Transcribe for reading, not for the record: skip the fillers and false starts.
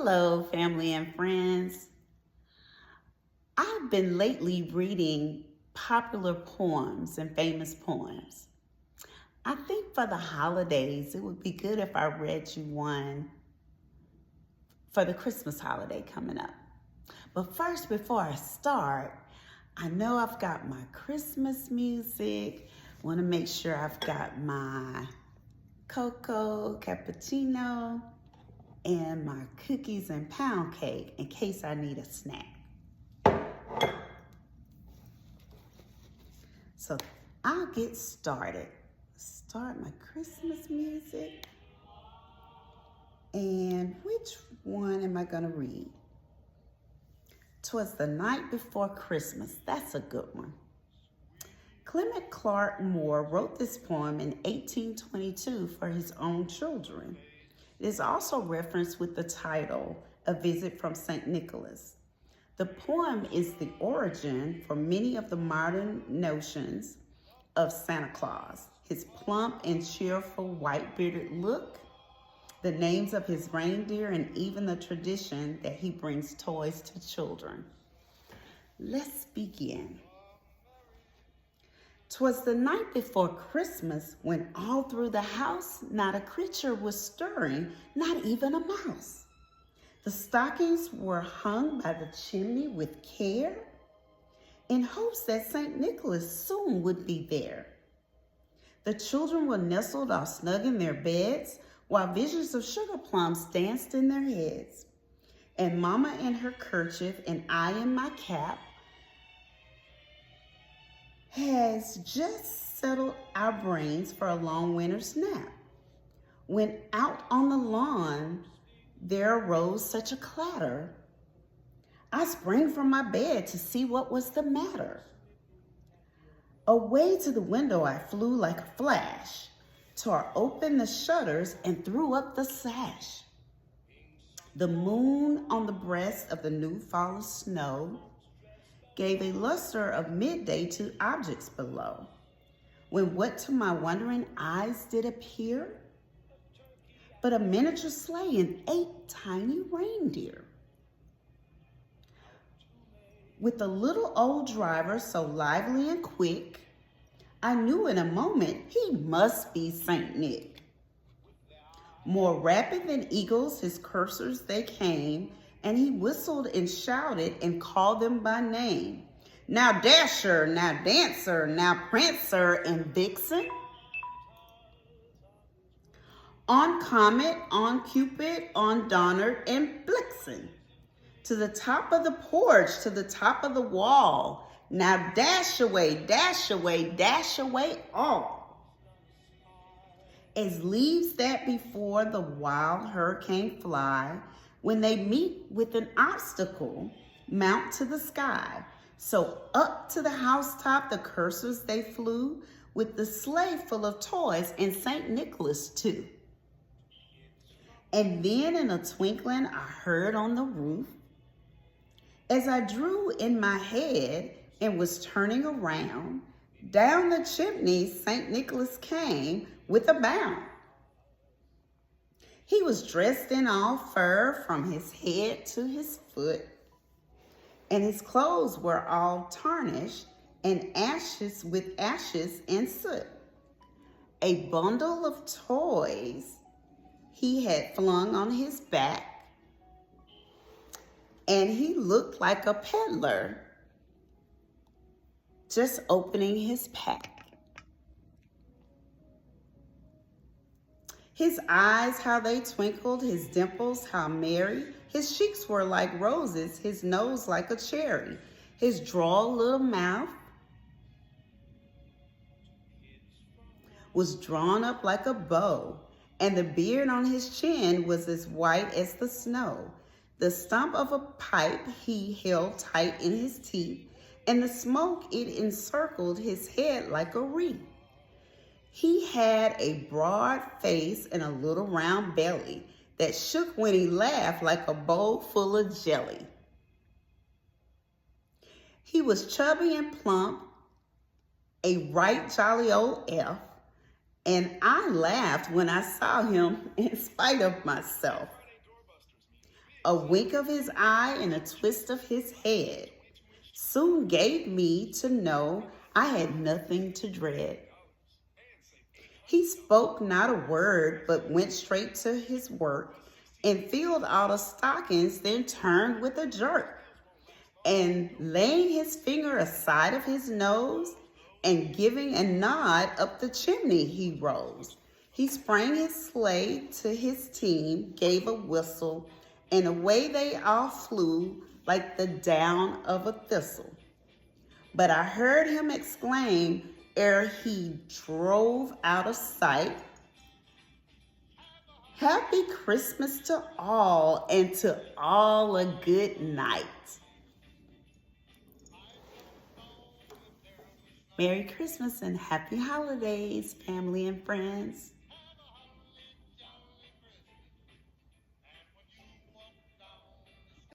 Hello, family and friends. I've been lately reading popular poems and famous poems. I think for the holidays, it would be good if I read you one for the Christmas holiday coming up. But first, before I start, I know I've got my Christmas music. Want to make sure I've got my cocoa, cappuccino, and my cookies and pound cake in case I need a snack. So I'll get started. Start my Christmas music. And which one am I gonna read? "'Twas the Night Before Christmas." That's a good one. Clement Clark Moore wrote this poem in 1822 for his own children. It is also referenced with the title, "A Visit from St. Nicholas." The poem is the origin for many of the modern notions of Santa Claus, his plump and cheerful white-bearded look, the names of his reindeer, and even the tradition that he brings toys to children. Let's begin. "'Twas the night before Christmas, when all through the house not a creature was stirring, not even a mouse. The stockings were hung by the chimney with care, in hopes that St. Nicholas soon would be there. The children were nestled all snug in their beds, while visions of sugar plums danced in their heads. And Mama in her kerchief and I in my cap has just settled our brains for a long winter's nap, when out on the lawn there arose such a clatter. I sprang from my bed to see what was the matter. Away to the window I flew like a flash, tore open the shutters and threw up the sash. The moon on the breast of the new fallen snow gave a luster of midday to objects below, when what to my wondering eyes did appear but a miniature sleigh and 8 tiny reindeer, with a little old driver so lively and quick, I knew in a moment he must be Saint Nick. More rapid than eagles his coursers they came, and he whistled and shouted and called them by name. Now Dasher, now Dancer, now Prancer and Vixen. On Comet, on Cupid, on Donner and Blitzen. To the top of the porch, to the top of the wall. Now dash away, dash away, dash away all. As leaves that before the wild hurricane fly, when they meet with an obstacle, mount to the sky. So up to the housetop the coursers they flew, with the sleigh full of toys and St. Nicholas too. And then in a twinkling I heard on the roof, as I drew in my head and was turning around, down the chimney St. Nicholas came with a bound. He was dressed in all fur from his head to his foot, and his clothes were all tarnished and ashes with ashes and soot. A bundle of toys he had flung on his back, and he looked like a peddler just opening his pack. His eyes, how they twinkled, his dimples, how merry. His cheeks were like roses, his nose like a cherry, his droll little mouth was drawn up like a bow, and the beard on his chin was as white as the snow. The stump of a pipe he held tight in his teeth, and the smoke it encircled his head like a wreath. He had a broad face and a little round belly that shook when he laughed like a bowl full of jelly. He was chubby and plump, a right jolly old elf, and I laughed when I saw him in spite of myself. A wink of his eye and a twist of his head soon gave me to know I had nothing to dread. He spoke not a word, but went straight to his work and filled all the stockings, then turned with a jerk. And laying his finger aside of his nose and giving a nod up the chimney, he rose. He sprang his sleigh to his team, gave a whistle, and away they all flew like the down of a thistle. But I heard him exclaim ere he drove out of sight, "Happy Christmas to all, and to all a good night." Merry Christmas and happy holidays, family and friends.